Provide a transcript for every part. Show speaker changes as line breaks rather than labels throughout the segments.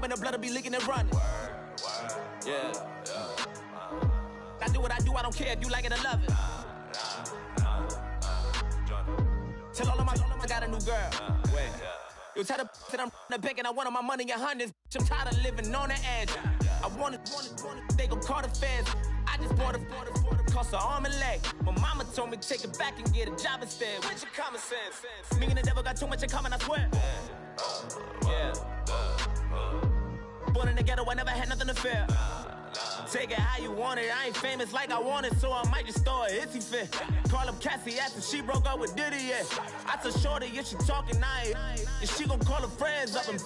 pumping, the blood will be leaking and running. Yeah. I do what I do, I don't care if you like it or love it. Tell all of my I got a new girl. Wait. You tell the that I'm the bank and I want all my money in hundreds. I'm tired of living on the edge. I want it, they gon' call the feds. I just bought a cost an arm and leg. My mama told me take it back and get a job instead. Where's your common sense? Me and the devil got too much in common, I swear. Yeah. Born in the ghetto, I never had nothing to fear. Take it how you want it, I ain't famous like I want it, so I might just throw a hissy fit. Call up Cassie after she broke up with Diddy, yeah. I told Shorty if she talking, I ain't. And she gon' call her friends up and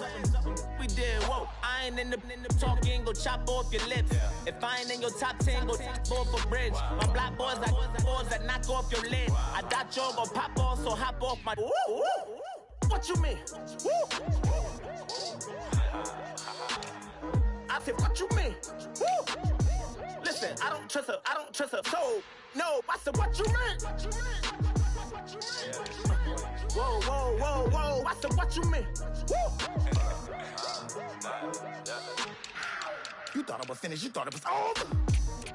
we did, whoa. I ain't in the talking, go chop off your lips. If I ain't in your top 10, go top off a bridge. My black boys like boys that knock off your lid. I doubt y'all gon' pop off, so hop off my. What you mean? I said, what you mean? Woo! Listen, I don't trust her, so, no, I said, what you mean? Whoa, I said, what you mean? Woo! You thought I was finished, you thought it was over.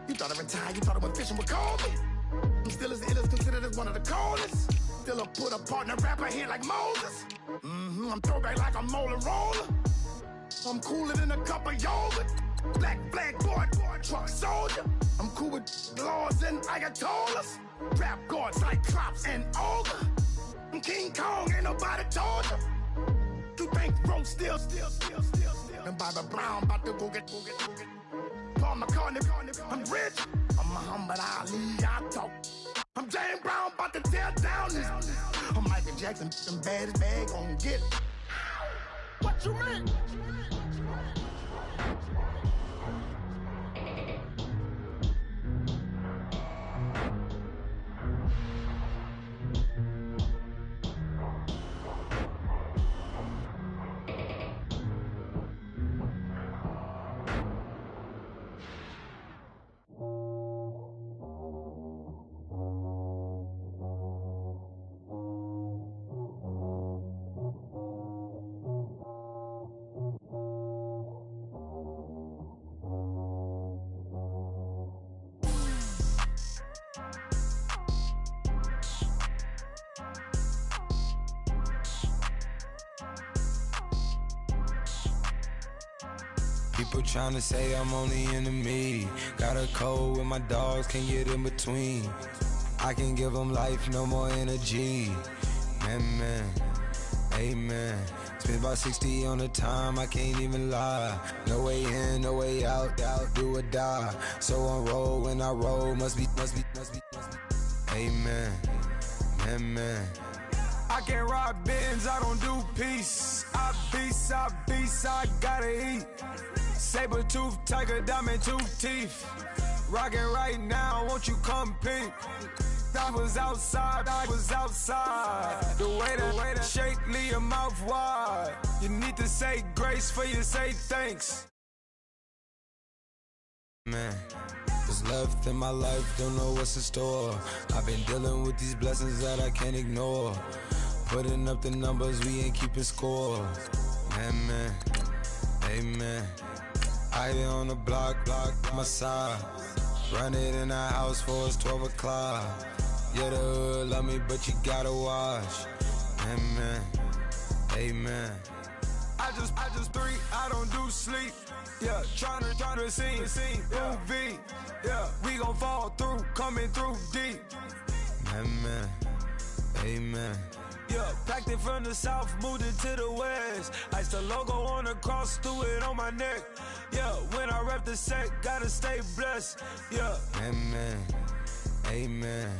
You thought I retired, you thought I went fishing with Kobe. I'm still as ill as considered as one of the coldest. Still a put a partner rapper here like Moses. I'm throwback like a molar roller. I'm cooler than a cup of yogurt. Black flag boy, truck soldier. I'm cool with laws and ayatollahs. Rap gods like Klops and Olga. I'm King Kong, ain't nobody told you. You think Rome still. And Bobby Brown about to go get. Paul McCartney, I'm rich. I'm Muhammad Ali, I talk. I'm James Brown, about to tear down this. I'm Michael Jackson, some bad as bad gon' get. What you mean?
People tryna say I'm only in the media. Got a code with my dogs, can't get in between. I can give them life, no more energy. Man, amen. Spent about 60 on the time, I can't even lie. No way in, no way out, do or die. So on roll, when I roll, must be. Amen, man. I can't ride Benz, I don't do peace. I beast, I gotta eat. Saber tooth, tiger, diamond tooth teeth. Rockin' right now, won't you come peep? I was outside. The way that shake, leave your mouth wide. You need to say grace for you say thanks. Man, what's left in my life, don't know what's in store. I've been dealing with these blessings that I can't ignore. Putting up the numbers, we ain't keeping score. Man, amen. I be on the block, my side. Run it in the house for it's 12 o'clock. Yeah, the hood love me, but you gotta watch. Amen. I just three, I don't do sleep. Yeah, tryna see UV. Yeah, we gon' fall through, coming through deep. Amen. Yeah, packed it from the south, moved it to the west. Iced the logo on the cross, threw it on my neck. Yeah, when I rep the set, gotta stay blessed. Yeah. Amen.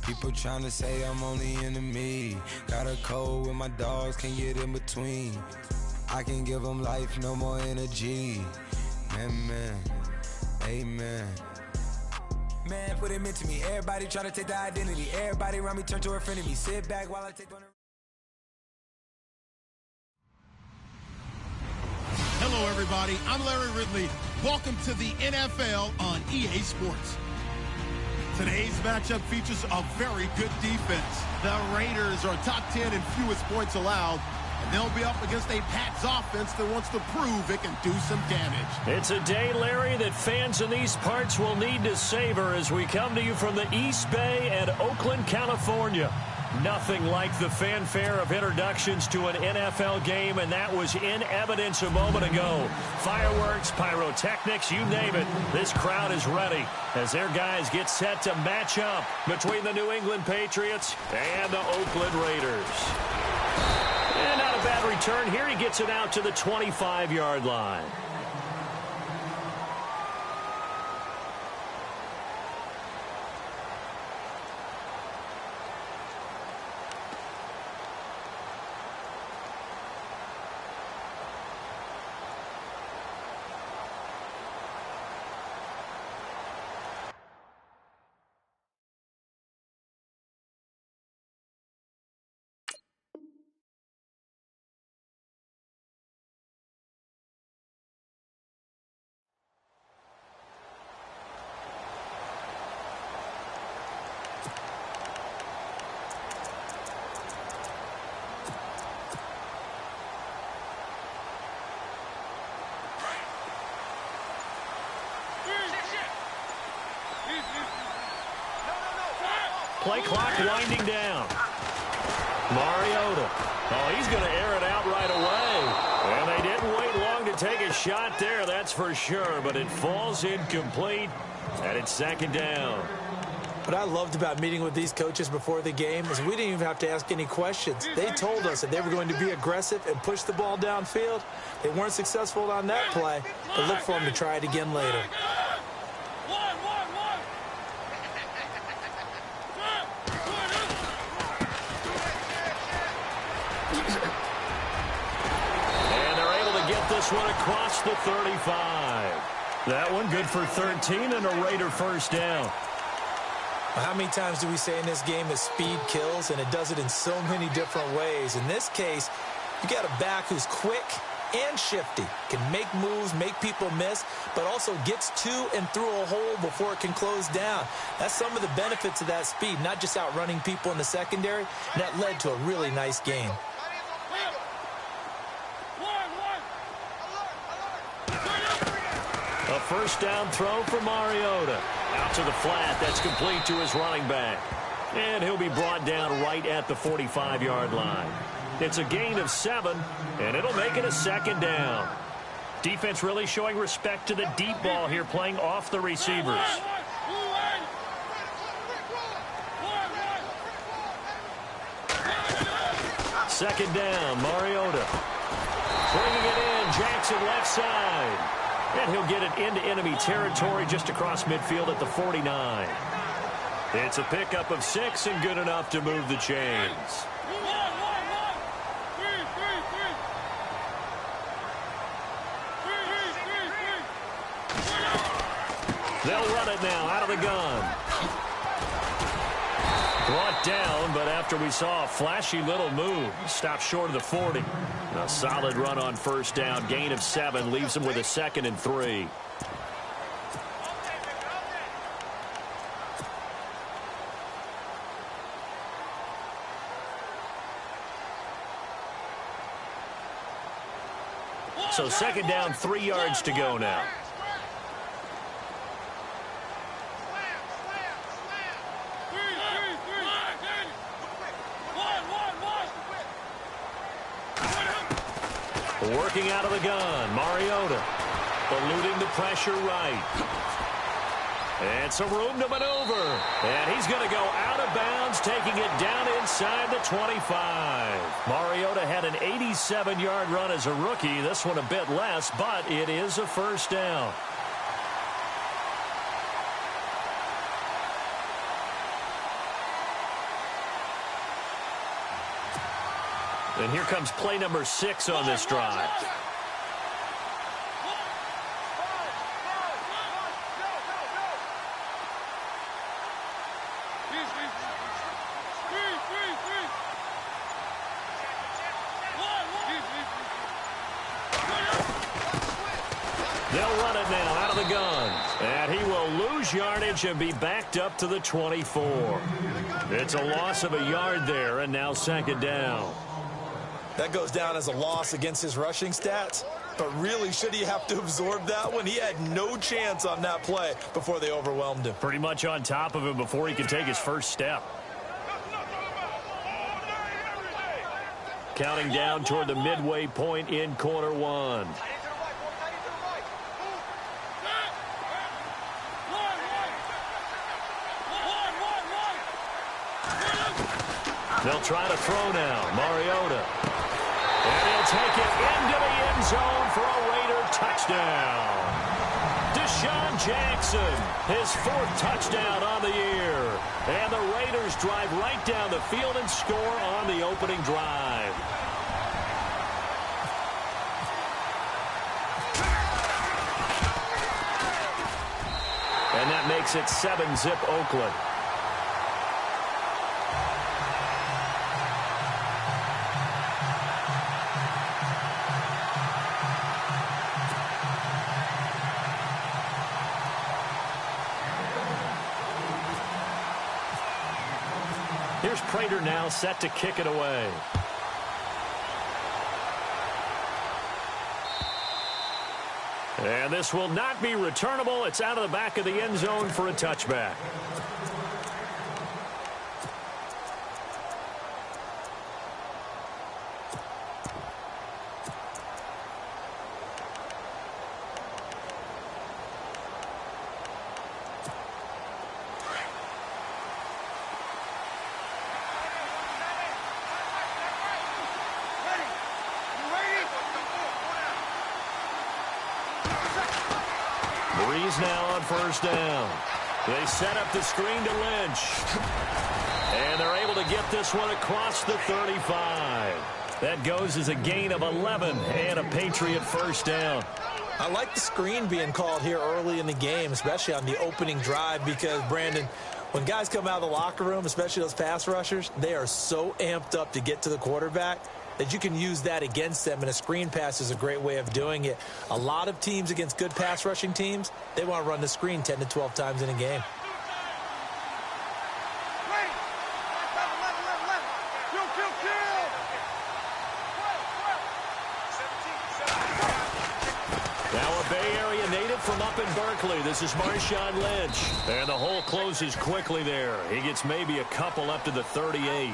People tryna say I'm only in the media. Got a code with my dogs, can't get in between. I can give them life, no more energy. Amen. Man, put him into me. Everybody try to take the identity. Everybody around me turn to a friend of me. Sit back while I take on the...
Hello, everybody. I'm Larry Ridley. Welcome to the NFL on EA Sports. Today's matchup features a very good defense. The Raiders are top 10 in fewest points allowed, And they'll be up against a Pats offense that wants to prove it can do some damage.
It's a day, Larry, that fans in these parts will need to savor as we come to you from the East Bay and Oakland, California. Nothing like the fanfare of introductions to an NFL game, and that was in evidence a moment ago. Fireworks, pyrotechnics, you name it. This crowd is ready as their guys get set to match up between the New England Patriots and the Oakland Raiders. And not a bad return here. He gets it out to the 25-yard line. Play clock winding down. Mariota. Oh, he's going to air it out right away. And they didn't wait long to take a shot there, that's for sure. But it falls incomplete, and it's second down.
What I loved about meeting with these coaches before the game is we didn't even have to ask any questions. They told us that they were going to be aggressive and push the ball downfield. They weren't successful on that play, but look for them to try it again later.
This one across the 35. That one good for 13 and a Raider first down.
How many times do we say in this game that speed kills, and it does it in so many different ways? In this case, you got a back who's quick and shifty, can make moves, make people miss, but also gets to and through a hole before it can close down. That's some of the benefits of that speed, not just outrunning people in the secondary, and that led to a really nice game.
A first down throw for Mariota. Out to the flat. That's complete to his running back. And he'll be brought down right at the 45-yard line. It's a gain of 7, and it'll make it a second down. Defense really showing respect to the deep ball here, playing off the receivers. Second down, Mariota. Bringing it in, Jackson left side. And he'll get it into enemy territory just across midfield at the 49. It's a pickup of 6 and good enough to move the chains. They'll run it now out of the gun. Brought down, but after we saw a flashy little move, stopped short of the 40. A solid run on first down. Gain of 7 leaves him with a 2nd and 3. So second down, 3 yards to go now. Working out of the gun, Mariota eluding the pressure right. And some room to maneuver. And he's going to go out of bounds, taking it down inside the 25. Mariota had an 87-yard run as a rookie. This one a bit less, but it is a first down. And here comes play number 6 on this drive. They'll run it now out of the gun. And he will lose yardage and be backed up to the 24. It's a loss of a yard there, and now second down.
That goes down as a loss against his rushing stats. But really, should he have to absorb that one? He had no chance on that play before they overwhelmed him.
Pretty much on top of him before he could take his first step. Counting down toward the midway point in quarter one. They'll try to throw now. Mariota. And he'll take it into the end zone for a Raider touchdown. Deshaun Jackson, his 4th touchdown on the year. And the Raiders drive right down the field and score on the opening drive. And that makes it 7-zip Oakland. Here's Prater now set to kick it away. And this will not be returnable. It's out of the back of the end zone for a touchback. Breeze now on first down. They set up the screen to Lynch. And they're able to get this one across the 35. That goes as a gain of 11 and a Patriot first down.
I like the screen being called here early in the game, especially on the opening drive, because, Brandon, when guys come out of the locker room, especially those pass rushers, they are so amped up to get to the quarterback that you can use that against them, and a screen pass is a great way of doing it. A lot of teams against good pass rushing teams, they want to run the screen 10 to 12 times in a game.
Now a Bay Area native from up in Berkeley. This is Marshawn Lynch. And the hole closes quickly there. He gets maybe a couple up to the 38.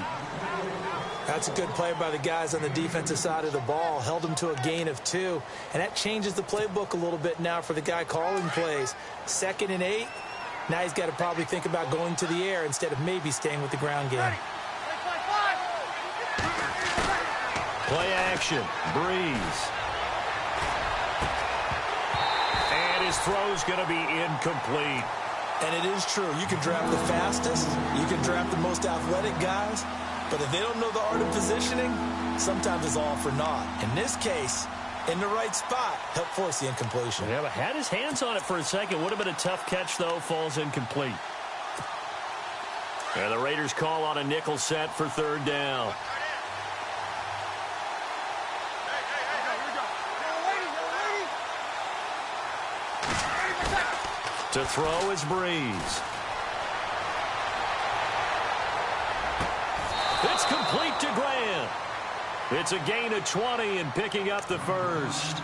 That's a good play by the guys on the defensive side of the ball. Held him to a gain of 2. And that changes the playbook a little bit now for the guy calling plays. 2nd and 8. Now he's got to probably think about going to the air instead of maybe staying with the ground game.
Play action. Breeze. And his throw's going to be incomplete.
And it is true. You can draft the fastest. You can draft the most athletic guys. But if they don't know the art of positioning, sometimes it's all for naught. In this case, in the right spot, helped force the incompletion.
Yeah, but had his hands on it for a second. Would have been a tough catch, though. Falls incomplete. And the Raiders call on a nickel set for 3rd down. To throw is Breeze. It's complete to Grant. It's a gain of 20 and picking up the first.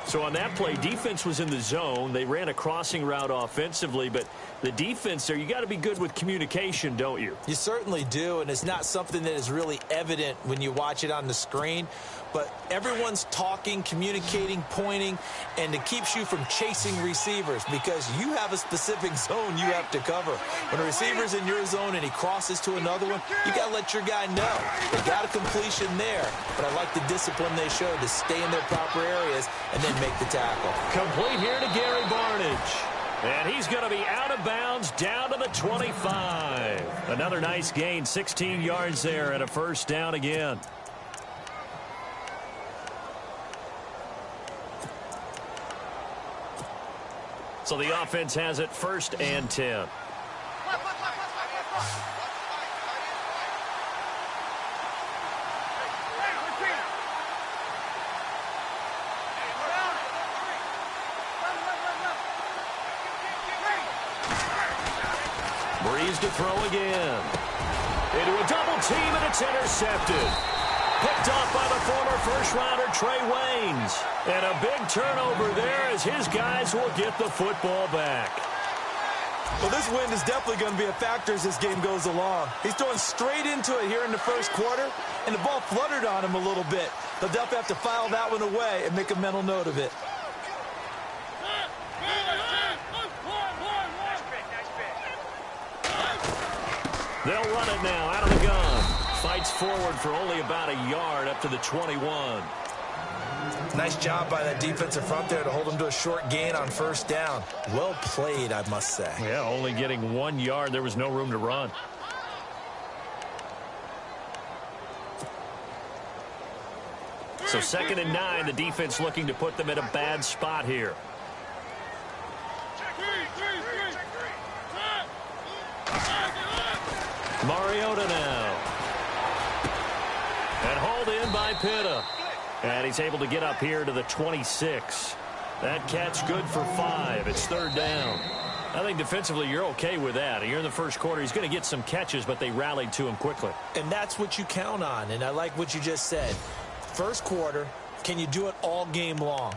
So on that play, defense was in the zone. They ran a crossing route offensively, but the defense there, you got to be good with communication, don't you?
You certainly do, and it's not something that is really evident when you watch it on the screen. But everyone's talking, communicating, pointing, and it keeps you from chasing receivers because you have a specific zone you have to cover. When a receiver's in your zone and he crosses to another one, you got to let your guy know. They got a completion there, but I like the discipline they showed to stay in their proper areas and then make the tackle.
Complete here to Gary Barnidge. And he's going to be out of bounds down to the 25. Another nice gain, 16 yards there and a first down again. So the offense has it 1st and 10. Breeze to throw again. Into a double team, and it's intercepted. Picked off by the former first-rounder Trey Waynes. And a big turnover there as his guys will get the football back.
Well, this wind is definitely going to be a factor as this game goes along. He's throwing straight into it here in the first quarter, and the ball fluttered on him a little bit. They'll definitely have to file that one away and make a mental note of it.
They'll run it now out of the gun. Fights forward for only about a yard up to the 21.
Nice job by that defensive front there to hold him to a short gain on first down. Well played, I must say.
Yeah, only getting 1 yard. There was no room to run. So 2nd and 9, the defense looking to put them in a bad spot here. Mariota now. And hauled in by Pitta. And he's able to get up here to the 26. That catch good for 5. It's 3rd down. I think defensively you're okay with that. Here in the first quarter, he's going to get some catches, but they rallied to him quickly.
And that's what you count on, and I like what you just said. First quarter, can you do it all game long?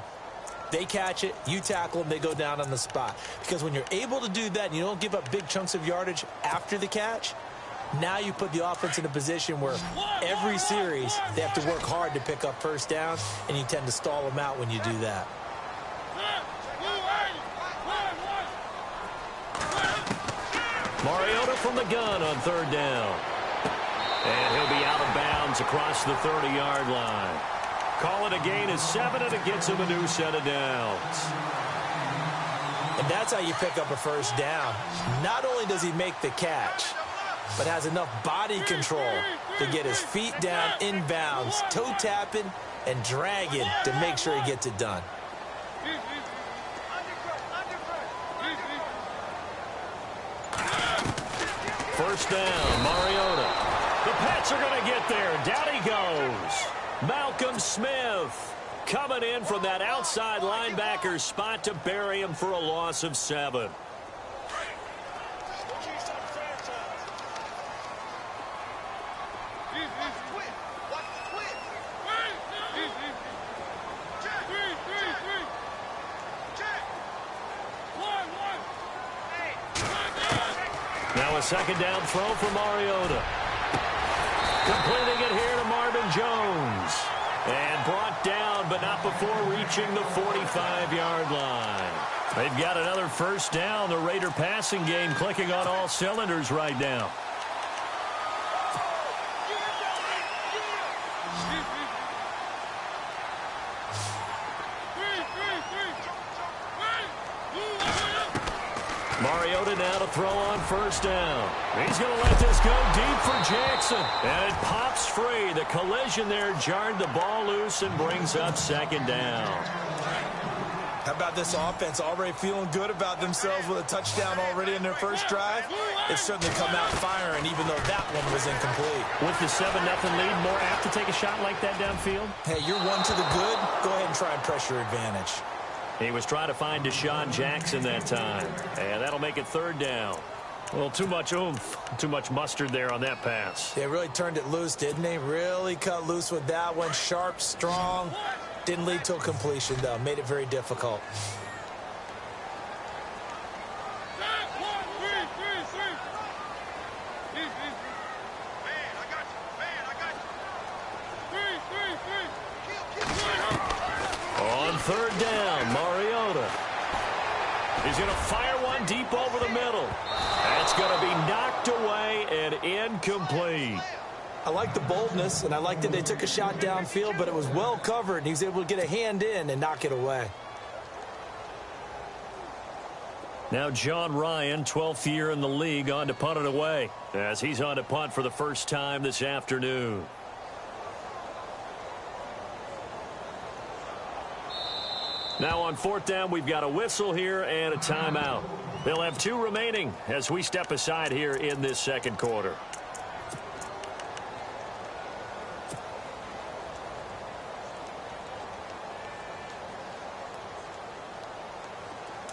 They catch it, you tackle them, they go down on the spot. Because when you're able to do that and you don't give up big chunks of yardage after the catch, now you put the offense in a position where every series they have to work hard to pick up first down, and you tend to stall them out when you do that.
Mariota from the gun on 3rd down. And he'll be out of bounds across the 30-yard line. Call it a gain of 7, and it gets him a new set of downs.
And that's how you pick up a first down. Not only does he make the catch, but has enough body control to get his feet down inbounds, toe tapping and dragging to make sure he gets it done.
First down, Mariota. The Pats are going to get there. Down he goes. Malcolm Smith coming in from that outside linebacker spot to bury him for a loss of 7. Now a 2nd down throw for Mariota. Completing it here to Marvin Jones. And brought down, but not before reaching the 45-yard line. They've got another first down. The Raider passing game clicking on all cylinders right now. Mariota now to throw on first down. He's going to let this go deep for Jackson. And it pops free. The collision there jarred the ball loose and brings up 2nd down.
How about this offense already feeling good about themselves with a touchdown already in their first drive? They've certainly come out firing, even though that one was incomplete.
With the 7-0 lead, more apt to take a shot like that downfield?
Hey, you're one to the good. Go ahead and try and pressure advantage.
He was trying to find Deshaun Jackson that time. And that'll make it 3rd down. Well, too much oomph, too much mustard there on that pass.
They really turned it loose, didn't they? Really cut loose with that one. Sharp, strong. Didn't lead to a completion, though. Made it very difficult.
On 3rd down, Mariota. He's going to fire one deep over the middle. That's going to be knocked away and incomplete.
I like the boldness, and I like that they took a shot downfield, but it was well covered, and he was able to get a hand in and knock it away.
Now John Ryan, 12th year in the league, on to punt it away, as he's on to punt for the first time this afternoon. Now on 4th down, we've got a whistle here and a timeout. They'll have 2 remaining as we step aside here in this 2nd quarter.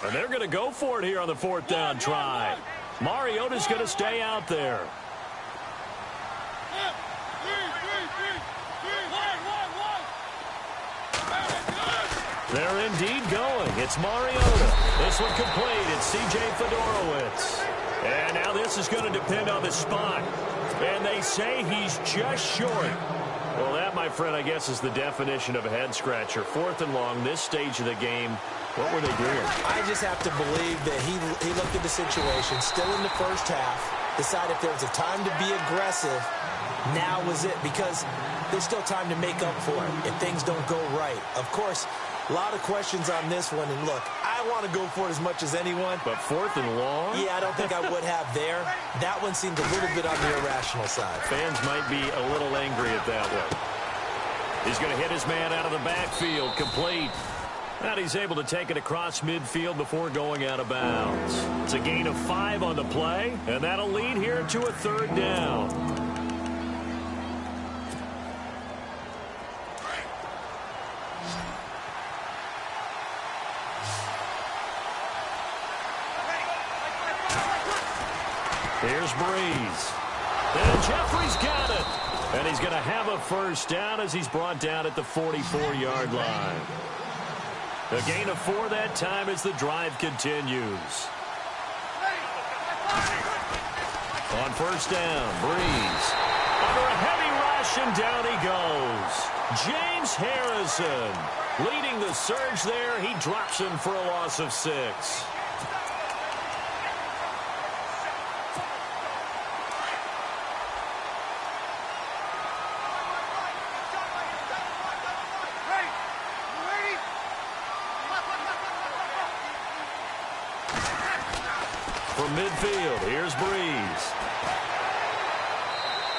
And they're going to go for it here on the 4th down try. Mariota's going to stay out there. They're indeed going. It's Mariota. This one complete. It's C.J. Fedorowicz. And now this is going to depend on the spot. And they say he's just short. Well, that, my friend, I guess is the definition of a head-scratcher. 4th and long, this stage of the game. What were they doing?
I just have to believe that he looked at the situation, still in the first half, decided if there was a time to be aggressive, now was it, because there's still time to make up for it if things don't go right. Of course, a lot of questions on this one, and look, I want to go for it as much as anyone.
But 4th and long?
Yeah, I don't think I would have there. That one seemed a little bit on the irrational side.
Fans might be a little angry at that one. He's going to hit his man out of the backfield, complete. And he's able to take it across midfield before going out of bounds. It's a gain of 5 on the play, and that'll lead here to a 3rd down. Here's Breeze. And Jeffrey's got it. And he's going to have a 1st down as he's brought down at the 44-yard line. A gain of 4 that time as the drive continues. On 1st down, Breeze. Under a heavy rush, and down he goes. James Harrison leading the surge there. He drops him for a loss of 6. From midfield, here's Breeze.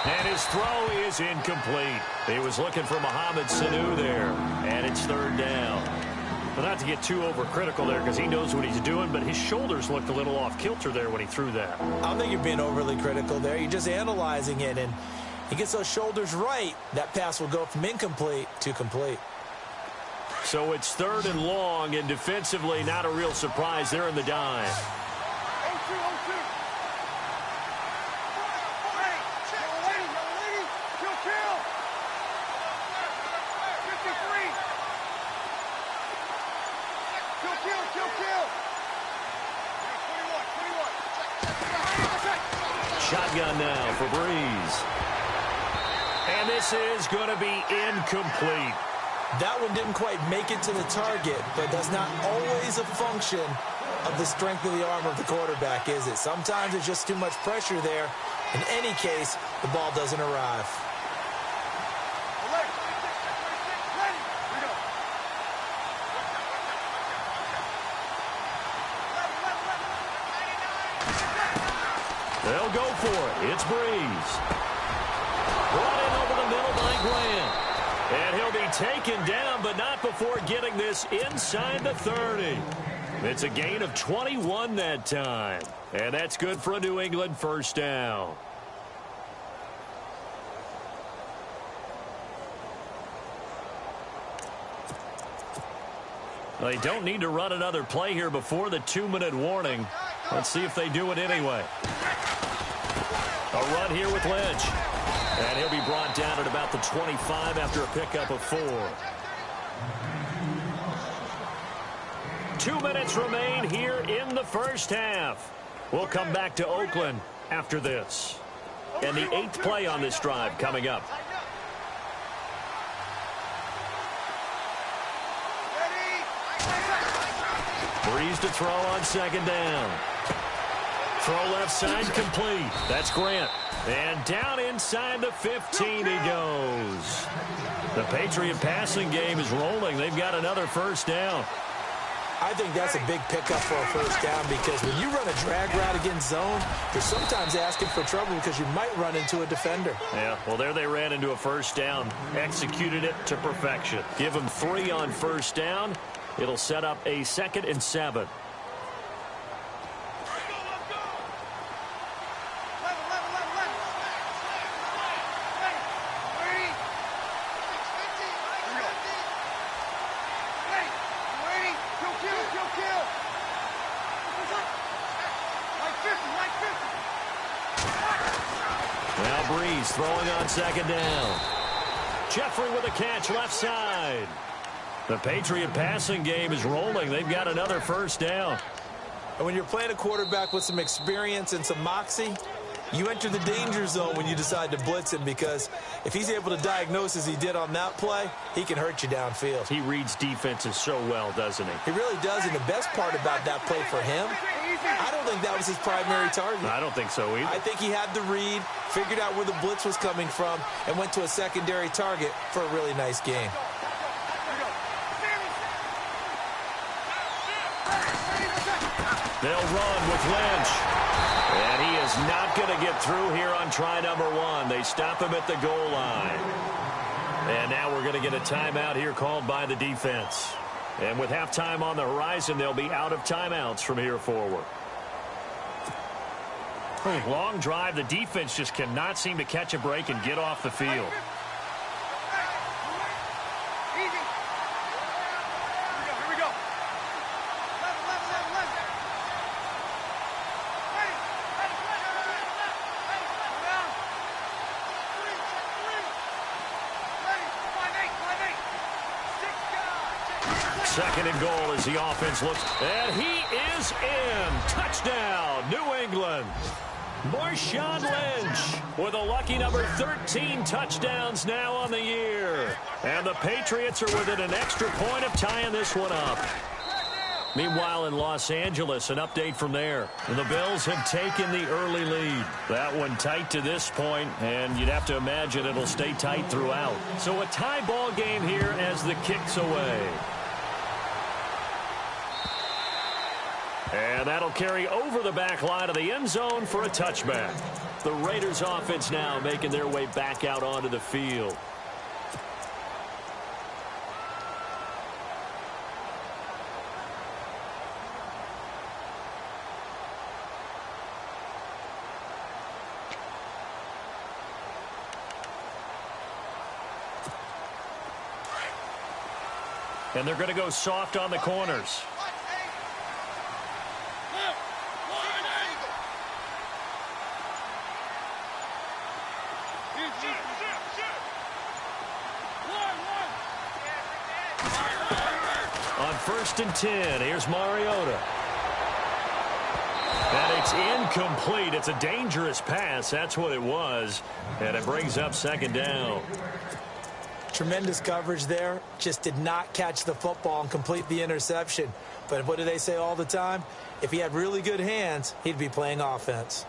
And his throw is incomplete. He was looking for Mohamed Sanu there, and it's 3rd down. But not to get too overcritical there because he knows what he's doing, but his shoulders looked a little off kilter there when he threw that.
I don't think you're being overly critical there. You're just analyzing it, and he gets those shoulders right. That pass will go from incomplete to complete.
So it's 3rd and long, and defensively not a real surprise. They're in the dime. Shotgun now for Breeze. And this is going to be incomplete.
That one didn't quite make it to the target, but that's not always a function of the strength of the arm of the quarterback, is it? Sometimes there's just too much pressure there. In any case, the ball doesn't arrive.
They'll go for it. It's Breeze. Brought in over the middle by Grant. And he'll be taken down, but not before getting this inside the 30. It's a gain of 21 that time. And that's good for a New England 1st down. They don't need to run another play here before the 2-minute warning. Let's see if they do it anyway. A run here with Lynch. And he'll be brought down at about the 25 after a pickup of 4. 2 minutes remain here in the 1st half. We'll come back to Oakland after this. And the 8th play on this drive coming up. Breeze to throw on 2nd down. Throw left side complete. That's Grant. And down inside the 15 he goes. The Patriot passing game is rolling. They've got another 1st down.
I think that's a big pickup for a 1st down because when you run a drag route against zone, you're sometimes asking for trouble because you might run into a defender.
Yeah, well, there they ran into a 1st down. Executed it to perfection. Give them 3 on 1st down. It'll set up a 2nd and 7. Now Breeze throwing on 2nd down. Jeffrey with a catch left side. The Patriot passing game is rolling. They've got another first down.
And when you're playing a quarterback with some experience and some moxie, you enter the danger zone when you decide to blitz him, because if he's able to diagnose as he did on that play, he can hurt you downfield.
He reads defenses so well, doesn't he?
He really does, and the best part about that play for him, I don't think that was his primary target.
I don't think so either.
I think he had the read, figured out where the blitz was coming from, and went to a secondary target for a really nice game.
They'll run with Lynch. And he is not going to get through here on try number 1. They stop him at the goal line. And now we're going to get a timeout here called by the defense. And with halftime on the horizon, they'll be out of timeouts from here forward. Long drive. The defense just cannot seem to catch a break and get off the field. Second and goal as the offense looks. And he is in. Touchdown, New England. Marshawn Lynch with a lucky number 13 touchdowns now on the year. And the Patriots are within an extra point of tying this one up. Meanwhile, in Los Angeles, an update from there. The Bills have taken the early lead. That one tight to this point, and you'd have to imagine it'll stay tight throughout. So a tie ball game here as the kick's away. And that'll carry over the back line of the end zone for a touchback. The Raiders offense now making their way back out onto the field. And they're going to go soft on the corners. On 1st and 10, here's Mariota. And it's incomplete. It's a dangerous pass. That's what it was. And it brings up second down.
Tremendous coverage there. Just did not catch the football and complete the interception. But what do they say all the time? If he had really good hands, he'd be playing offense.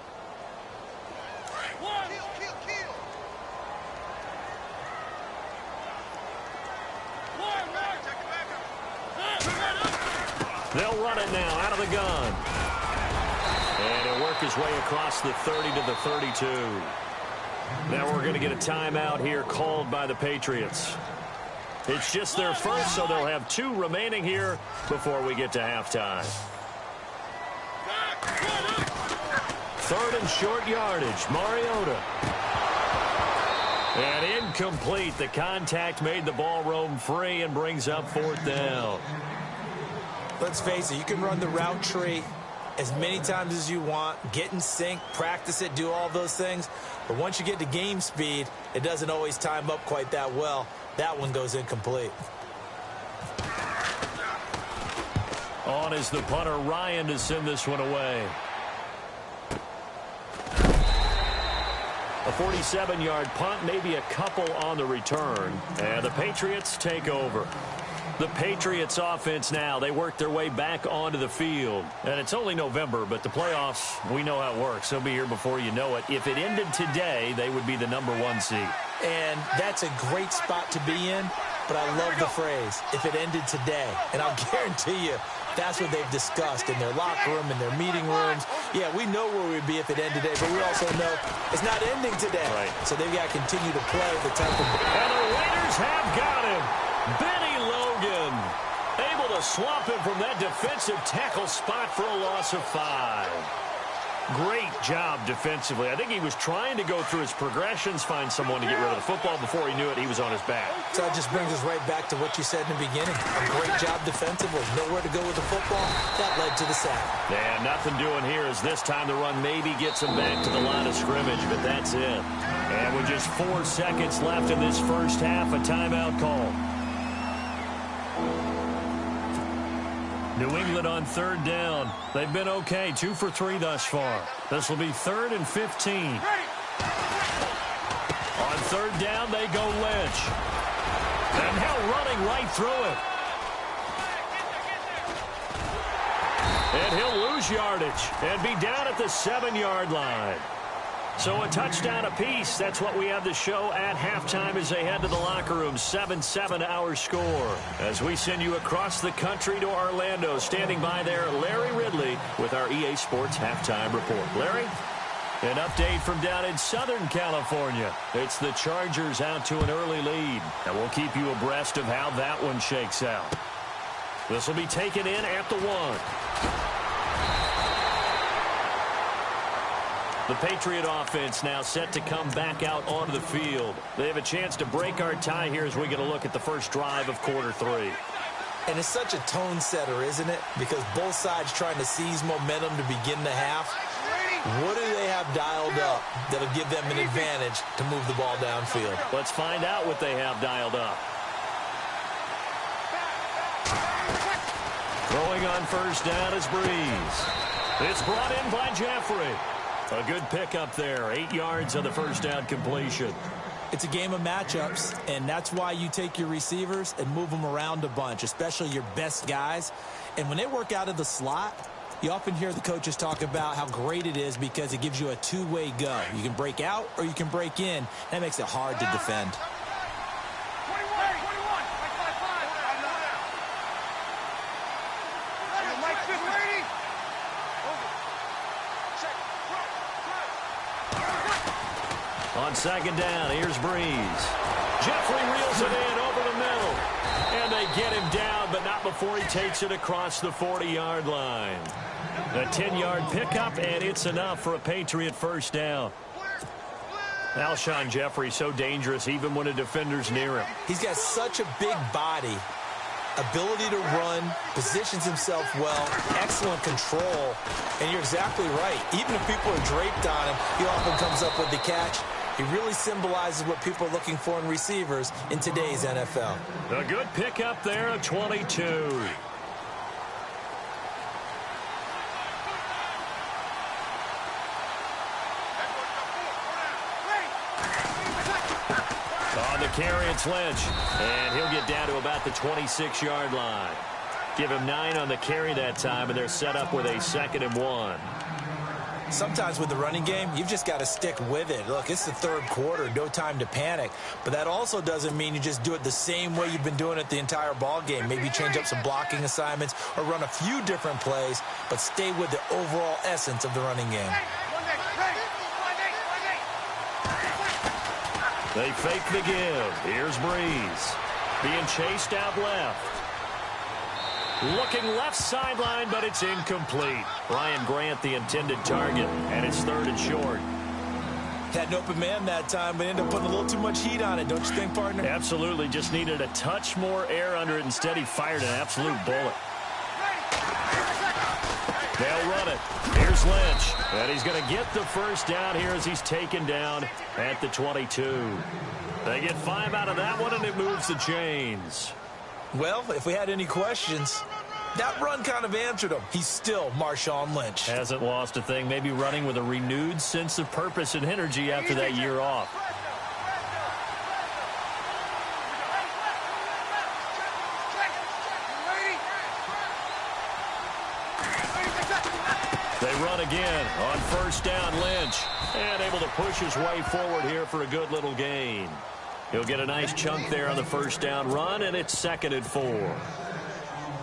They'll run it now out of the gun. And he'll work his way across the 30 to the 32. Now we're going to get a timeout here called by the Patriots. It's just their first, so they'll have 2 remaining here before we get to halftime. 3rd and short yardage, Mariota. And incomplete. The contact made the ball roam free and brings up 4th down.
Let's face it, you can run the route tree as many times as you want, get in sync, practice it, do all those things. But once you get to game speed, it doesn't always time up quite that well. That one goes incomplete.
On is the punter, Ryan, to send this one away. A 47-yard punt, maybe a couple on the return. And the Patriots take over. The Patriots offense now, they work their way back onto the field. And it's only November, but the playoffs, we know how it works. They'll be here before you know it. If it ended today, they would be the number 1 seed.
And that's a great spot to be in, but I love the phrase, if it ended today. And I'll guarantee you, that's what they've discussed in their locker room, in their meeting rooms. Yeah, we know where we'd be if it ended today, but we also know it's not ending today.
Right.
So they've got to continue to play the type of...
And the Raiders have got him. Benny Logan able to swamp him from that defensive tackle spot for a loss of 5. Great job defensively. I think he was trying to go through his progressions, find someone to get rid of the football. Before he knew it, he was on his back.
So that just brings us right back to what you said in the beginning. A great job defensively. Nowhere to go with the football. That led to the sack.
And nothing doing here as this time the run maybe gets him back to the line of scrimmage, but that's it. And with just 4 seconds left in this first half, a timeout call. New England on third down. They've been okay, 2 for 3 thus far. This will be 3rd and 15. On third down, they go Lynch. And Hill running right through it. And he'll lose yardage and be down at the 7-yard line. So a touchdown apiece. That's what we have to show at halftime as they head to the locker room. 7-7 our score. As we send you across the country to Orlando. Standing by there, Larry Ridley with our EA Sports Halftime Report. Larry? An update from down in Southern California. It's the Chargers out to an early lead. And we'll keep you abreast of how that one shakes out. This will be taken in at the 1. The Patriot offense now set to come back out onto the field. They have a chance to break our tie here as we get a look at the first drive of quarter 3.
And it's such a tone setter, isn't it? Because both sides trying to seize momentum to begin the half. What do they have dialed up that'll give them an advantage to move the ball downfield?
Let's find out what they have dialed up. Throwing on first down is Breeze. It's brought in by Jeffrey. A good pickup there. 8 yards on the first down completion.
It's a game of matchups, and that's why you take your receivers and move them around a bunch, especially your best guys. And when they work out of the slot, you often hear the coaches talk about how great it is because it gives you a two-way go. You can break out or you can break in. That makes it hard to defend.
On second down, here's Breeze. Jeffrey reels it in over the middle. And they get him down, but not before he takes it across the 40-yard line. A 10-yard pickup, and it's enough for a Patriot first down. Alshon Jeffrey so dangerous even when a defender's near him.
He's got such a big body, ability to run, positions himself well, excellent control. And you're exactly right. Even if people are draped on him, he often comes up with the catch. He really symbolizes what people are looking for in receivers in today's NFL.
A good pickup there at 22. On the carry, it's Lynch. And he'll get down to about the 26-yard line. Give him 9 on the carry that time, and they're set up with a 2nd and 1.
Sometimes with the running game, you've just got to stick with it. Look, it's the third quarter, no time to panic. But that also doesn't mean you just do it the same way you've been doing it the entire ball game. Maybe change up some blocking assignments or run a few different plays, but stay with the overall essence of the running game.
They fake the give. Here's Breeze. Being chased out left. Looking left sideline, but it's incomplete. Ryan Grant, the intended target, and it's 3rd and short.
Had an open man that time, but ended up putting a little too much heat on it, don't you think, partner?
Absolutely. Just needed a touch more air under it. Instead, he fired an absolute bullet. They'll run it. Here's Lynch. And he's going to get the first down here as he's taken down at the 22. They get 5 out of that one, and it moves the chains.
Well, if we had any questions, that run kind of answered him. He's still Marshawn Lynch.
Hasn't lost a thing. Maybe running with a renewed sense of purpose and energy after that year off. They run again on first down, Lynch. And able to push his way forward here for a good little gain. He'll get a nice chunk there on the first down run, and it's 2nd and 4.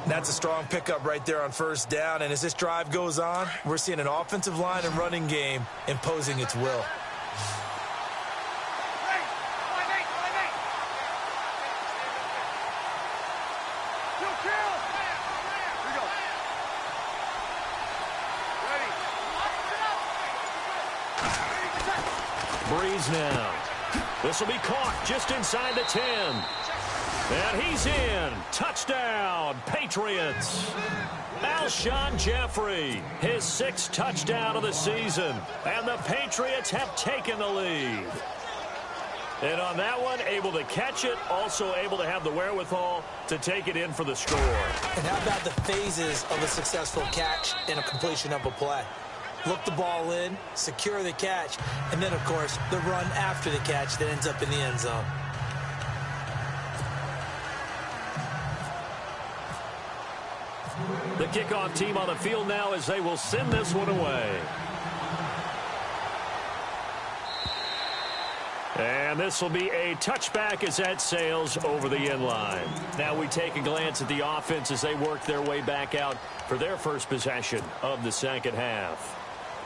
That's a strong pickup right there on first down, and as this drive goes on, we're seeing an offensive line and running game imposing its will.
Breeze now. This will be caught just inside the 10. And he's in. Touchdown, Patriots. Alshon Jeffrey, his 6th touchdown of the season. And the Patriots have taken the lead. And on that one, able to catch it, also able to have the wherewithal to take it in for the score.
And how about the phases of a successful catch and a completion of a play? Look the ball in, secure the catch, and then, of course, the run after the catch that ends up in the end zone.
The kickoff team on the field now as they will send this one away. And this will be a touchback as that sails over the end line. Now we take a glance at the offense as they work their way back out for their first possession of the second half.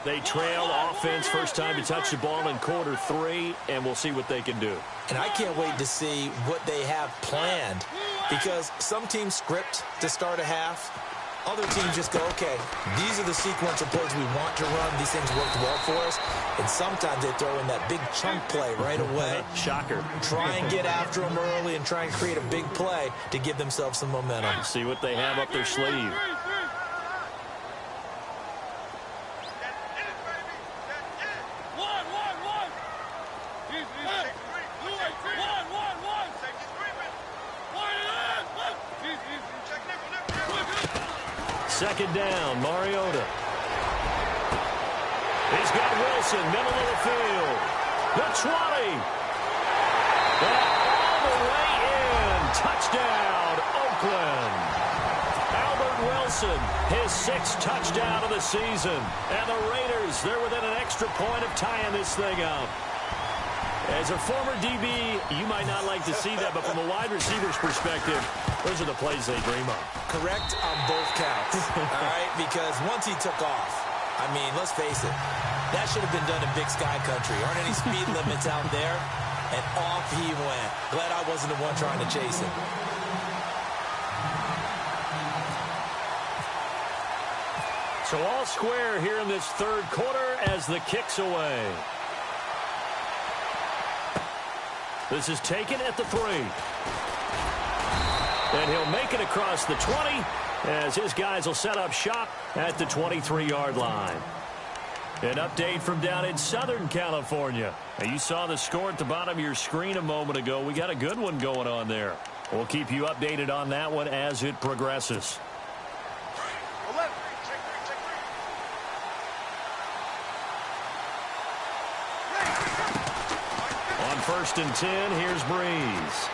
They trail offense first time to touch the ball in quarter 3, and we'll see what they can do.
And I can't wait to see what they have planned, because some teams script to start a half. Other teams just go, okay, these are the sequence of plays we want to run. These things worked well for us. And sometimes they throw in that big chunk play right away.
Shocker.
Try and get after them early and try and create a big play to give themselves some momentum.
See what they have up their sleeve. Second down, Mariota. He's got Wilson, middle of the field. The 20. And all the way in. Touchdown, Oakland. Albert Wilson, his 6th touchdown of the season. And the Raiders, they're within an extra point of tying this thing up. As a former DB, you might not like to see that, but from a wide receiver's perspective, those are the plays they dream of.
Correct on both counts, all right? Because once he took off, I mean, let's face it, that should have been done in Big Sky Country. Aren't any speed limits out there? And off he went. Glad I wasn't the one trying to chase him.
So all square here in this third quarter as the kick's away. This is taken at the 3. And he'll make it across the 20 as his guys will set up shop at the 23-yard line. An update from down in Southern California. Now, you saw the score at the bottom of your screen a moment ago. We got a good one going on there. We'll keep you updated on that one as it progresses. On 1st and 10, here's Breeze.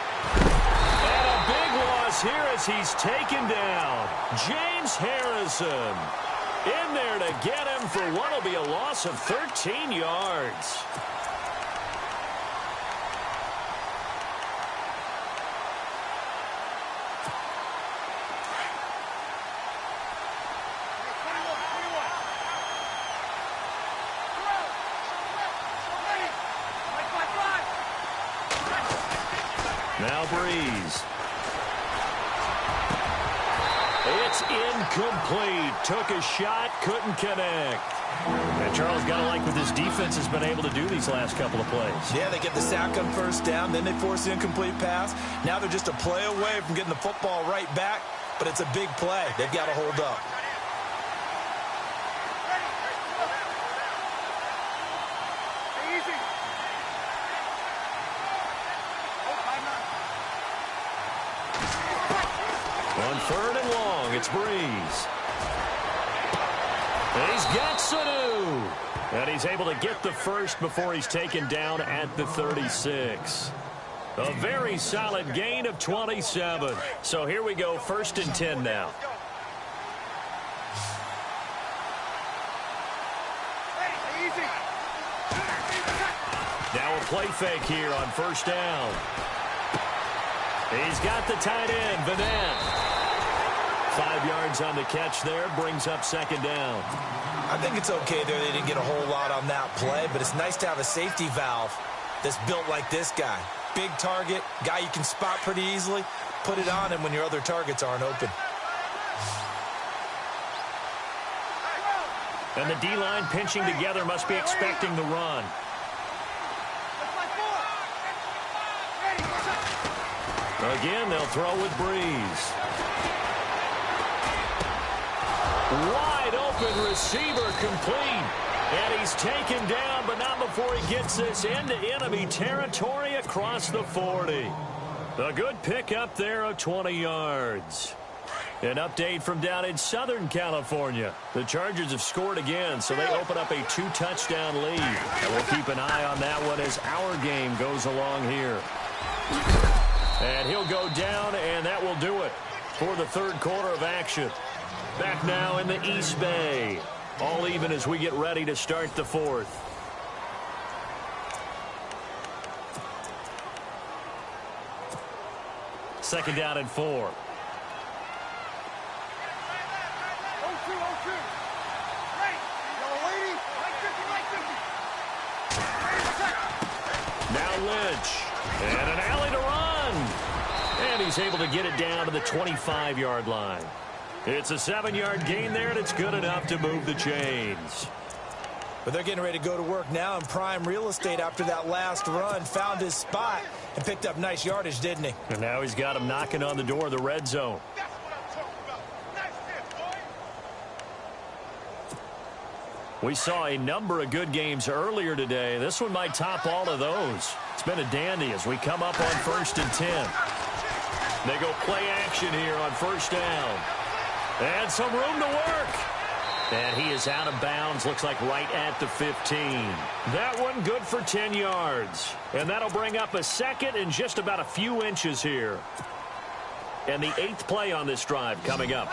And a big loss here as he's taken down. James Harrison in there to get him for what will be a loss of 13 yards. Now Breeze. It's incomplete. Took a shot, couldn't connect. And Charles, got to like what this defense has been able to do these last couple of plays.
Yeah, they get the sack on first down, then they force the incomplete pass. Now they're just a play away from getting the football right back, but it's a big play. They've got to hold up.
On 3rd and long, it's Breeze. And he's got Sanu. And he's able to get the first before he's taken down at the 36. A very solid gain of 27. So here we go, 1st and 10 now. Now a play fake here on 1st down. He's got the tight end, Vanette. 5 yards on the catch there, brings up 2nd down.
I think it's okay there. They didn't get a whole lot on that play, but it's nice to have a safety valve that's built like this guy. Big target, guy you can spot pretty easily. Put it on him when your other targets aren't open.
And the D-line pinching together must be expecting the run. Again, they'll throw with Breeze. Wide open receiver complete. And he's taken down, but not before he gets this into enemy territory across the 40. A good pickup there of 20 yards. An update from down in Southern California. The Chargers have scored again, so they open up a 2-touchdown lead. And we'll keep an eye on that one as our game goes along here. And he'll go down, and that will do it for the third quarter of action. Back now in the East Bay. All even as we get ready to start the fourth. Second down and 4. Now Lynch. And an alley to run. And he's able to get it down to the 25-yard line. It's a 7-yard gain there, and it's good enough to move the chains.
But they're getting ready to go to work now in prime real estate after that last run. Found his spot and picked up nice yardage, didn't he?
And now he's got him knocking on the door of the red zone. We saw a number of good games earlier today. This one might top all of those. It's been a dandy as we come up on 1st and 10. They go play action here on first down. And some room to work. And he is out of bounds, looks like right at the 15. That one good for 10 yards. And that'll bring up a second and just about a few inches here. And the 8th play on this drive coming up.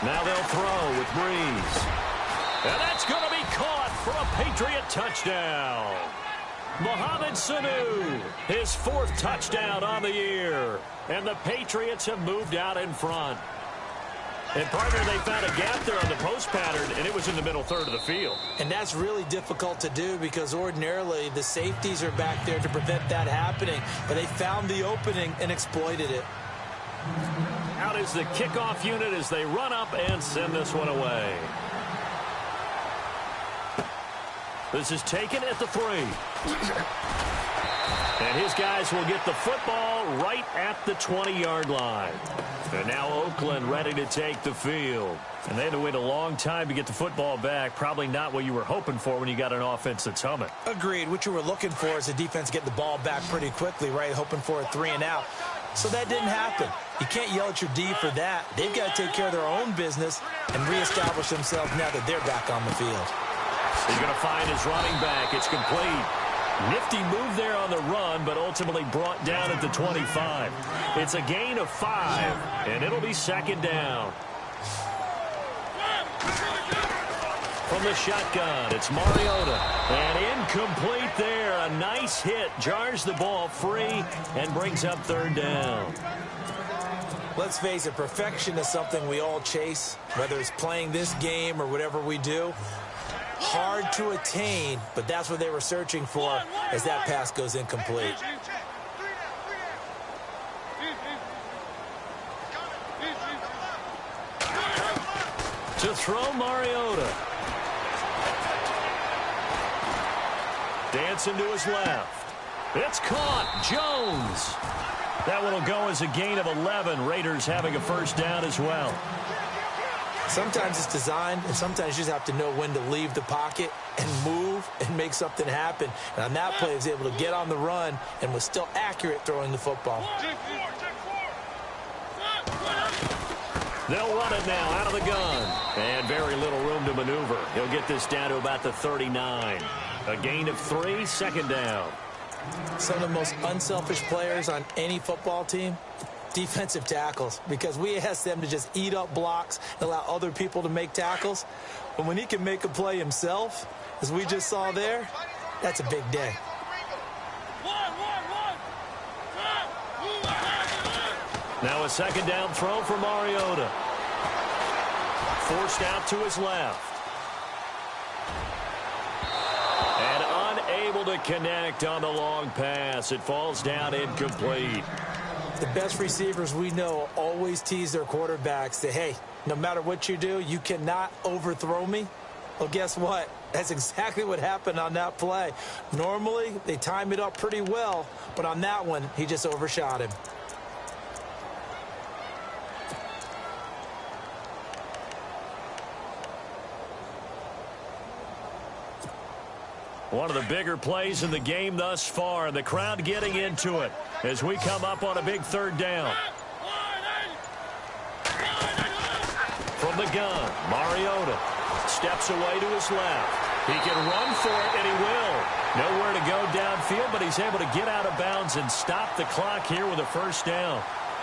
Now they'll throw with Breeze. And that's going to be caught for a Patriot touchdown. Mohamed Sanu, his 4th touchdown on the year. And the Patriots have moved out in front. And, partner, they found a gap there on the post pattern, and it was in the middle third of the field.
And that's really difficult to do because ordinarily the safeties are back there to prevent that happening. But they found the opening and exploited it.
Out is the kickoff unit as they run up and send this one away. This is taken at the 3. And his guys will get the football right at the 20-yard line. And now Oakland ready to take the field. And they had to wait a long time to get the football back. Probably not what you were hoping for when you got an offense that's humming.
Agreed. What you were looking for is the defense getting the ball back pretty quickly, right? Hoping for a 3 and out. So that didn't happen. You can't yell at your D for that. They've got to take care of their own business and reestablish themselves now that they're back on the field.
He's going to find his running back. It's complete. Nifty move there on the run, but ultimately brought down at the 25. It's a gain of 5, and it'll be second down. From the shotgun, it's Mariota. And incomplete there. A nice hit. Jars the ball free and brings up third down.
Let's face it, perfection is something we all chase, whether it's playing this game or whatever we do. Hard to attain, but that's what they were searching for as that pass goes incomplete.
To throw Mariota. Dancing to his left. It's caught. Jones. That one will go as a gain of 11. Raiders having a first down as well.
Sometimes it's designed, and sometimes you just have to know when to leave the pocket and move and make something happen. And on that play, he was able to get on the run and was still accurate throwing the football.
They'll run it now out of the gun. And very little room to maneuver. He'll get this down to about the 39. A gain of 3, second down.
Some of the most unselfish players on any football team, defensive tackles, because we ask them to just eat up blocks and allow other people to make tackles. But when he can make a play himself, as we just saw there, that's a big day.
Now a second down throw for Mariota. Forced out to his left. And unable to connect on the long pass. It falls down incomplete.
The best receivers we know always tease their quarterbacks that, hey, no matter what you do, you cannot overthrow me. Well, guess what? That's exactly what happened on that play. Normally, they time it up pretty well, but on that one, he just overshot him.
One of the bigger plays in the game thus far, and the crowd getting into it as we come up on a big third down. From the gun, Mariota steps away to his left. He can run for it, and he will. Nowhere to go downfield, but he's able to get out of bounds and stop the clock here with a first down.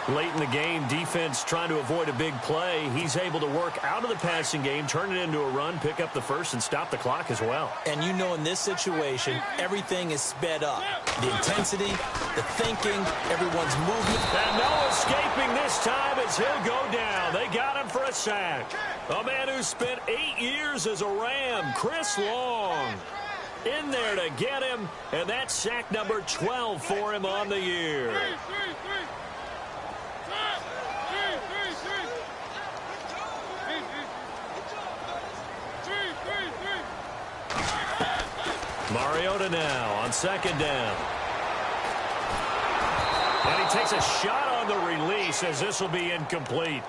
Late in the game, defense trying to avoid a big play. He's able to work out of the passing game, turn it into a run, pick up the first, and stop the clock as well.
And you know in this situation, everything is sped up. The intensity, the thinking, everyone's movement.
And no escaping this time as he'll go down. They got him for a sack. A man who spent 8 years as a Ram, Chris Long, in there to get him, and that's sack number 12 for him on the year. Mariota now on second down. And he takes a shot on the release as this will be incomplete.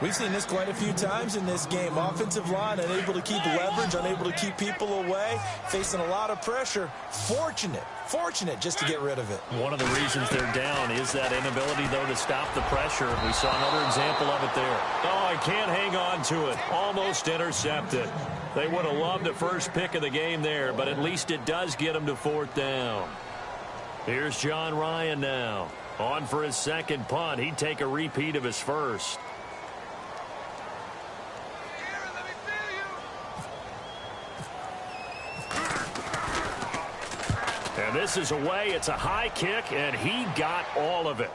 We've seen this quite a few times in this game. Offensive line unable to keep leverage, unable to keep people away, facing a lot of pressure. Fortunate just to get rid of it.
One of the reasons they're down is that inability, though, to stop the pressure. We saw another example of it there. Oh, I can't hang on to it. Almost intercepted. They would have loved the first pick of the game there, but at least it does get them to fourth down. Here's John Ryan now. On for his second punt. He'd take a repeat of his first. And this is away. It's a high kick, and he got all of it.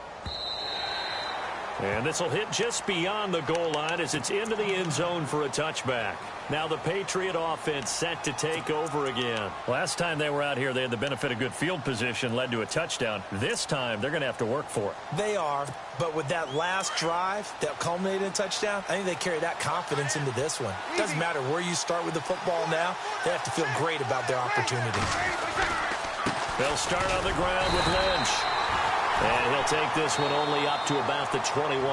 And this will hit just beyond the goal line as it's into the end zone for a touchback. Now the Patriot offense set to take over again. Last time they were out here, they had the benefit of good field position, led to a touchdown. This time, they're going to have to work for it.
They are, but with that last drive that culminated in a touchdown, I think they carry that confidence into this one. Doesn't matter where you start with the football now, they have to feel great about their opportunity.
They'll start on the ground with Lynch. And he'll take this one only up to about the 21.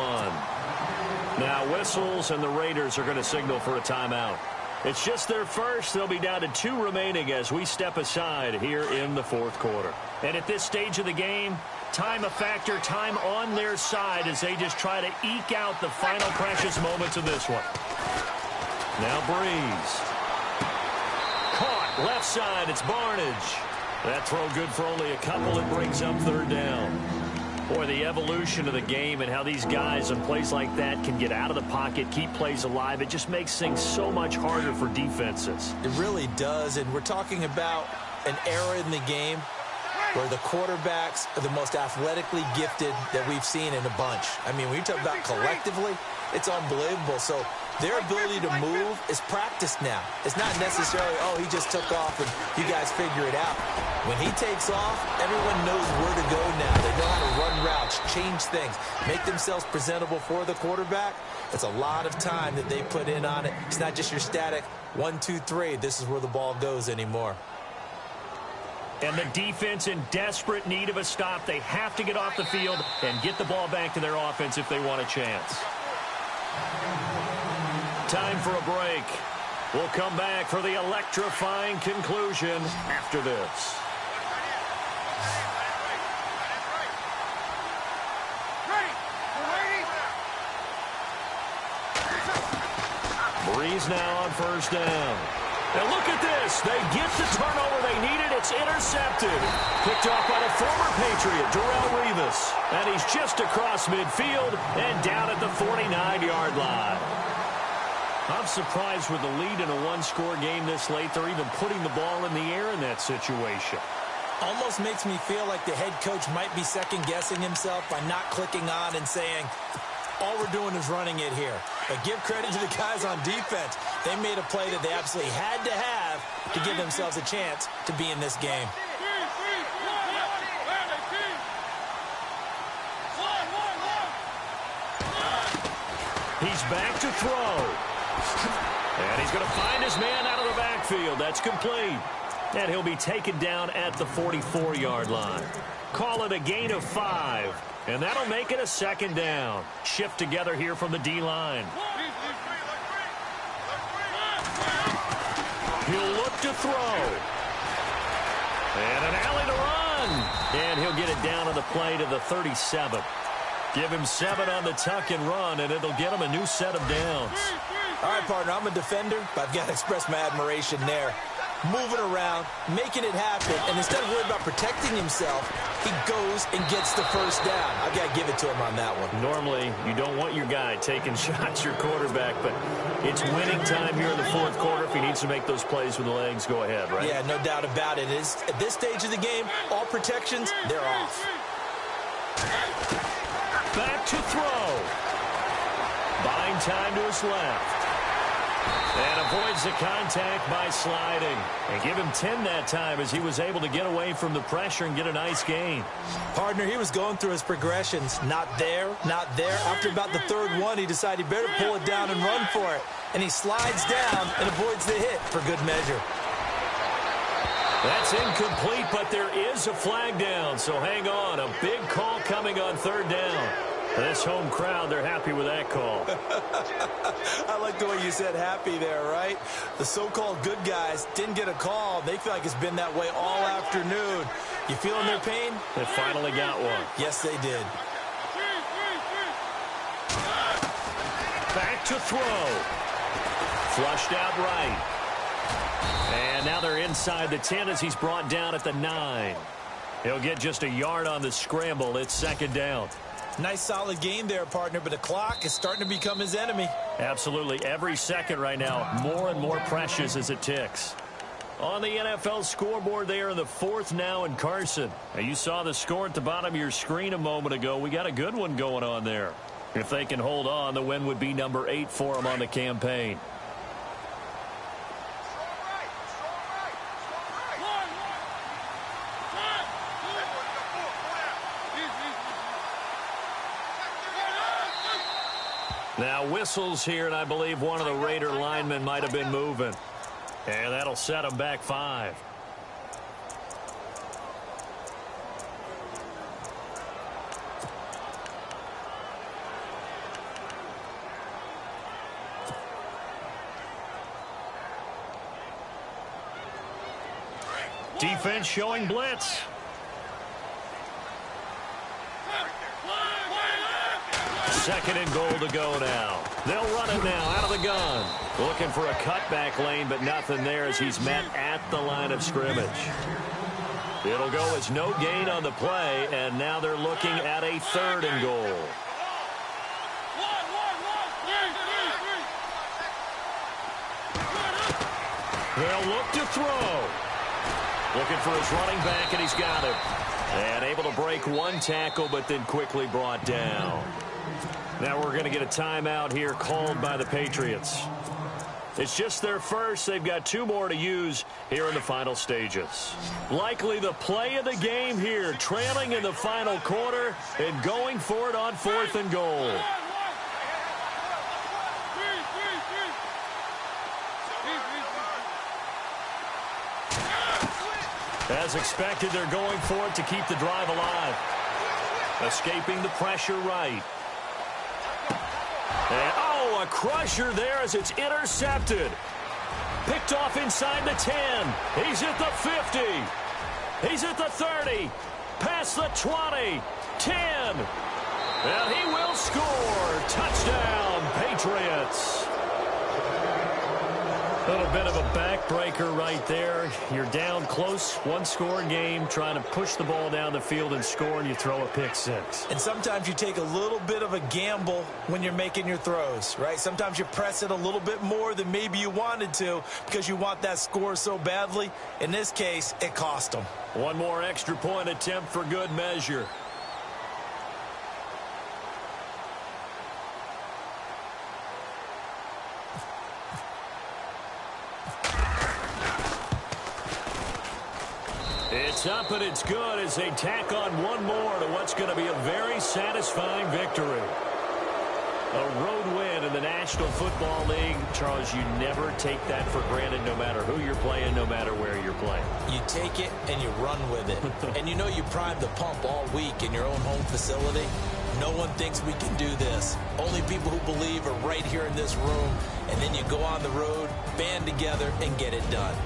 Now whistles, and the Raiders are going to signal for a timeout. It's just their first. They'll be down to 2 remaining as we step aside here in the fourth quarter. And at this stage of the game, time a factor, time on their side as they just try to eke out the final precious moments of this one. Now Breeze. Caught left side. It's Barnage. That throw good for only a couple. It brings up third down. Boy, the evolution of the game and how these guys in plays like that can get out of the pocket, keep plays alive, it just makes things so much harder for defenses.
It really does, and we're talking about an era in the game where the quarterbacks are the most athletically gifted that we've seen in a bunch. I mean, when you talk about collectively, it's unbelievable. So their ability to move is practiced now. It's not necessarily, oh, he just took off and you guys figure it out. When he takes off, everyone knows where to go now. They know how to run routes, change things, make themselves presentable for the quarterback. It's a lot of time that they put in on it. It's not just your static 1, 2, 3. This is where the ball goes anymore.
And the defense in desperate need of a stop. They have to get off the field and get the ball back to their offense if they want a chance. Time for a break. We'll come back for the electrifying conclusion after this. Breeze now on first down. And look at this. They get the turnover they needed. It's intercepted. Picked off by the former Patriot, Darrelle Revis. And he's just across midfield and down at the 49-yard line. I'm surprised with the lead in a one-score game this late, they're even putting the ball in the air in that situation.
Almost makes me feel like the head coach might be second-guessing himself by not clicking on and saying, all we're doing is running it here. But give credit to the guys on defense. They made a play that they absolutely had to have to give themselves a chance to be in this game.
He's back to throw. And he's going to find his man out of the backfield. That's complete. And he'll be taken down at the 44-yard line. Call it a gain of 5. And that'll make it a second down. Shift together here from the D-line. He'll look to throw. And an alley to run. And he'll get it down on the play to the 37. Give him 7 on the tuck and run, and it'll get him a new set of downs.
All right, partner, I'm a defender, but I've got to express my admiration there. Moving around, making it happen, and instead of worried about protecting himself, he goes and gets the first down. I've got to give it to him on that one.
Normally, you don't want your guy taking shots, your quarterback, but it's winning time here in the fourth quarter. If he needs to make those plays with the legs, go ahead, right?
Yeah, no doubt about it. At this stage of the game, all protections, they're off.
Back to throw. Buying time to his left. And avoids the contact by sliding. And give him 10 that time as he was able to get away from the pressure and get a nice gain.
Partner, he was going through his progressions. Not there, not there. After about the third one, he decided he better pull it down and run for it. And he slides down and avoids the hit for good measure.
That's incomplete, but there is a flag down. So hang on. A big call coming on third down. This home crowd, they're happy with that call.
I like the way you said happy there, right? The so-called good guys didn't get a call. They feel like it's been that way all afternoon. You feeling their pain?
They finally got one.
Yes, they did.
Back to throw. Flushed out right. And now they're inside the 10 as he's brought down at the 9. He'll get just a yard on the scramble. It's second down.
Nice solid gain there, partner, but the clock is starting to become his enemy.
Absolutely. Every second right now, more and more precious as it ticks. On the NFL scoreboard there in the fourth now in Carson. Now, you saw the score at the bottom of your screen a moment ago. We got a good one going on there. If they can hold on, the win would be number 8 for them on the campaign. Now whistles here, and I believe one of the Raider linemen might have been moving. And that'll set them back 5. Defense showing blitz. Second and goal to go now. They'll run it now out of the gun. Looking for a cutback lane, but nothing there as he's met at the line of scrimmage. It'll go as no gain on the play, and now they're looking at a third and goal. They'll look to throw. Looking for his running back, and he's got him. And able to break one tackle, but then quickly brought down. Now we're going to get a timeout here called by the Patriots. It's just their first. They've got 2 more to use here in the final stages. Likely the play of the game here, trailing in the final quarter and going for it on 4th and goal. As expected, they're going for it to keep the drive alive. Escaping the pressure right. And, oh, a crusher there as it's intercepted. Picked off inside the 10. He's at the 50. He's at the 30. Past the 20. 10. And he will score. Touchdown, Patriots. A little bit of a backbreaker right there. You're down close, one-score game, trying to push the ball down the field and score, and you throw a pick six.
And sometimes you take a little bit of a gamble when you're making your throws, right? Sometimes you press it a little bit more than maybe you wanted to because you want that score so badly. In this case, it cost them.
One more extra point attempt for good measure. It's up and it's good as they tack on one more to what's going to be a very satisfying victory. A road win in the National Football League. Charles, you never take that for granted no matter who you're playing, no matter where you're playing.
You take it and you run with it. And you know you primed the pump all week in your own home facility. No one thinks we can do this. Only people who believe are right here in this room. And then you go on the road, band together, and get it done.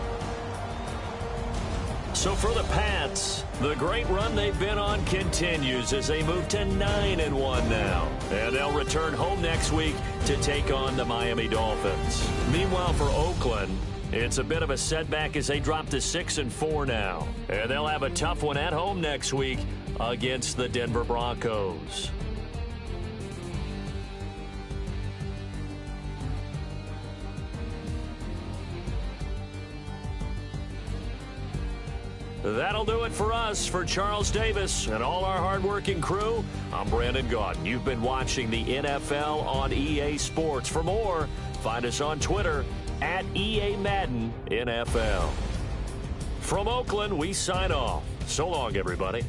So for the Pats, the great run they've been on continues as they move to 9-1 now. And they'll return home next week to take on the Miami Dolphins. Meanwhile, for Oakland, it's a bit of a setback as they drop to 6-4 now. And they'll have a tough one at home next week against the Denver Broncos. That'll do it for us. For Charles Davis and all our hardworking crew, I'm Brandon Gaudin. You've been watching the NFL on EA Sports. For more, find us on Twitter at EA Madden NFL. From Oakland, we sign off. So long, everybody.